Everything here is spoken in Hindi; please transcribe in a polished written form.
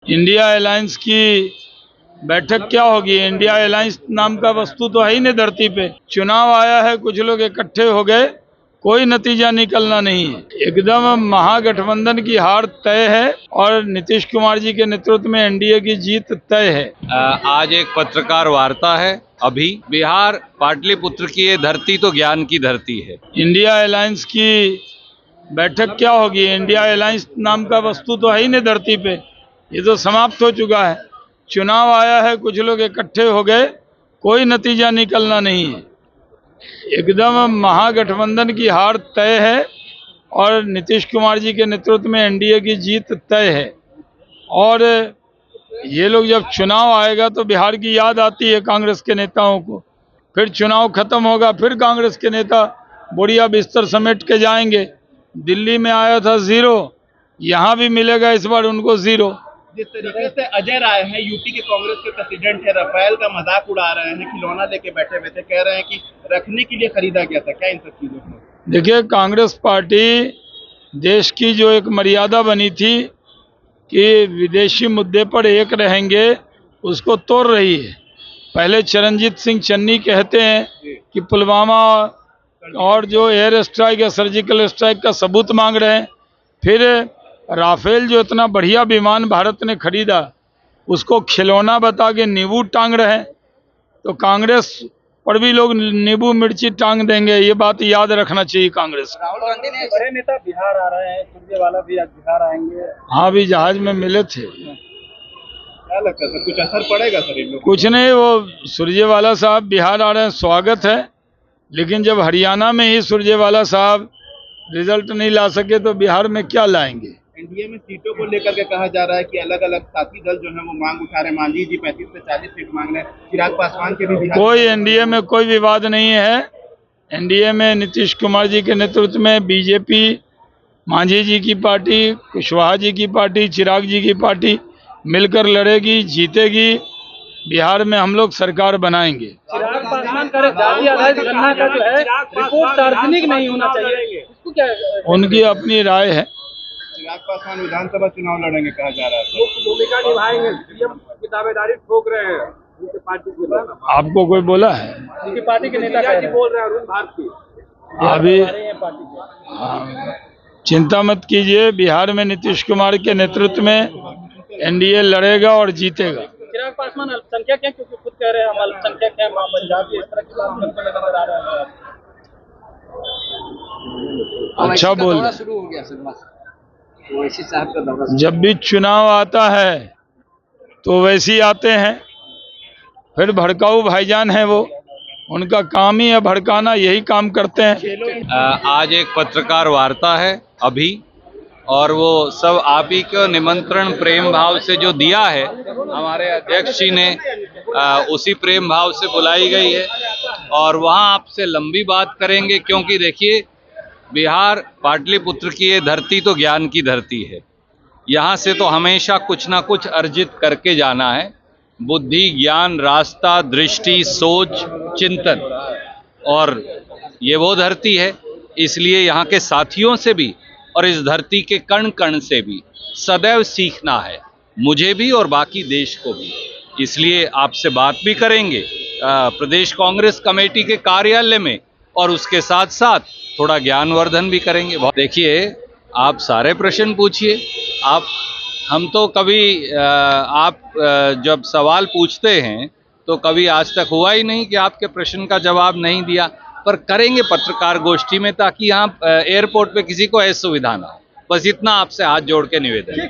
इंडिया अलायंस की बैठक क्या होगी। इंडिया अलायंस नाम का वस्तु तो है ही नहीं धरती पे। चुनाव आया है, कुछ लोग इकट्ठे हो गए, कोई नतीजा निकलना नहीं है। एकदम महागठबंधन की हार तय है और नीतीश कुमार जी के नेतृत्व में एनडीए की जीत तय है। आज एक पत्रकार वार्ता है। अभी बिहार पाटलिपुत्र की ये धरती तो ज्ञान की धरती है। इंडिया अलायंस की बैठक क्या होगी। इंडिया अलायंस नाम का वस्तु तो है ही नहीं धरती पे, ये तो समाप्त हो चुका है। चुनाव आया है, कुछ लोग इकट्ठे हो गए, कोई नतीजा निकलना नहीं है। एकदम महागठबंधन की हार तय है और नीतीश कुमार जी के नेतृत्व में एनडीए की जीत तय है। और ये लोग जब चुनाव आएगा तो बिहार की याद आती है कांग्रेस के नेताओं को। फिर चुनाव खत्म होगा, फिर कांग्रेस के नेता बोरिया बिस्तर समेट के जाएंगे। दिल्ली में आया था 0, यहाँ भी मिलेगा इस बार उनको 0। जिस तरीके से अजय राय हैं, यूपी के कांग्रेस के प्रेसिडेंट है, राफेल का मजाक उड़ा रहे हैं, खिलौना लेके बैठे हुए थे, कह रहे हैं कि रखने के लिए खरीदा गया था। क्या इन सब चीजों को देखिए, कांग्रेस पार्टी देश की जो एक मर्यादा बनी थी कि विदेशी मुद्दे पर एक रहेंगे, उसको तोड़ रही है। पहले चरणजीत सिंह चन्नी कहते हैं कि पुलवामा और जो एयर स्ट्राइक या सर्जिकल स्ट्राइक का सबूत मांग रहे हैं। फिर राफेल जो इतना बढ़िया विमान भारत ने खरीदा, उसको खिलौना बता के नींबू टांग रहे हैं। तो कांग्रेस पर भी लोग नींबू मिर्ची टांग देंगे, ये बात याद रखना चाहिए कांग्रेस को। राहुल गांधी ने बड़े नेता बिहार आ रहे हैं, सुरजेवाला भी आज बिहार आएंगे। हाँ, भी जहाज में मिले थे। क्या लगता है सर, कुछ असर पड़ेगा सर इन लोगों? कुछ नहीं, वो सुरजेवाला साहब बिहार आ रहे हैं, स्वागत है। लेकिन जब हरियाणा में ही सुरजेवाला साहब रिजल्ट नहीं ला सके तो बिहार में क्या लाएंगे। एनडीए में सीटों को लेकर के कहा जा रहा है कि अलग अलग साथी दल जो है वो मांग उठा रहे हैं। मांझी जी 35 से 40 सीट मांग रहे हैं। चिराग पासवान के भी बिहार कोई एनडीए में कोई विवाद नहीं है। एनडीए में नीतीश कुमार जी के नेतृत्व में बीजेपी, मांझी जी की पार्टी, कुशवाहा जी की पार्टी, चिराग जी की पार्टी मिलकर लड़ेगी, जीतेगी। बिहार में हम लोग सरकार बनाएंगे। चिराग पासवान करे जाति आधारित गणना का जो है रिपोर्ट सार्वजनिक नहीं होना चाहिए, इसको क्या उनकी अपनी राय है। चिराग पासवान विधानसभा चुनाव लड़ेंगे कहा जा रहा है। मुख्य भूमिका निभाएंगे, सीएम की दावेदारी ठोक रहे हैं उनकी पार्टी के। आपको कोई बोला है? उनकी पार्टी के नेता जी बोल रहे हैं, अरुण भारती अभी पार्टी के। हाँ, चिंता मत कीजिए, बिहार में नीतीश कुमार के नेतृत्व में एनडीए लड़ेगा और जीतेगा। चिराग पासवान अल्पसंख्यक हैं, क्योंकि खुद कह रहे हैं हम अल्पसंख्यक हैं, मां पंजाबी, इस तरह की बात नजर आ रहा है। अच्छा बोल। शुरू हो गया सर, ओवैसी साहब का दौरा। जब भी चुनाव आता है तो वैसे ही आते हैं। फिर भड़काऊ भाईजान है वो, उनका काम ही है भड़काना, यही काम करते हैं। आज एक पत्रकार वार्ता है अभी, और वो सब आप ही को निमंत्रण प्रेम भाव से जो दिया है हमारे अध्यक्ष जी ने, उसी प्रेम भाव से बुलाई गई है। और वहाँ आपसे लंबी बात करेंगे, क्योंकि देखिए, बिहार पाटलिपुत्र की ये धरती तो ज्ञान की धरती है। यहाँ से तो हमेशा कुछ ना कुछ अर्जित करके जाना है। बुद्धि, ज्ञान, रास्ता, दृष्टि, सोच, चिंतन, और ये वो धरती है। इसलिए यहाँ के साथियों से भी और इस धरती के कण कण से भी सदैव सीखना है, मुझे भी और बाकी देश को भी। इसलिए आपसे बात भी करेंगे प्रदेश कांग्रेस कमेटी के कार्यालय में, और उसके साथ साथ थोड़ा ज्ञानवर्धन भी करेंगे। देखिए, आप सारे प्रश्न पूछिए। हम तो कभी आप जब सवाल पूछते हैं तो कभी आज तक हुआ ही नहीं कि आपके प्रश्न का जवाब नहीं दिया, पर करेंगे पत्रकार गोष्ठी में, ताकि यहाँ एयरपोर्ट पे किसी को असुविधा ना हो। बस इतना आपसे हाथ जोड़ के निवेदन है।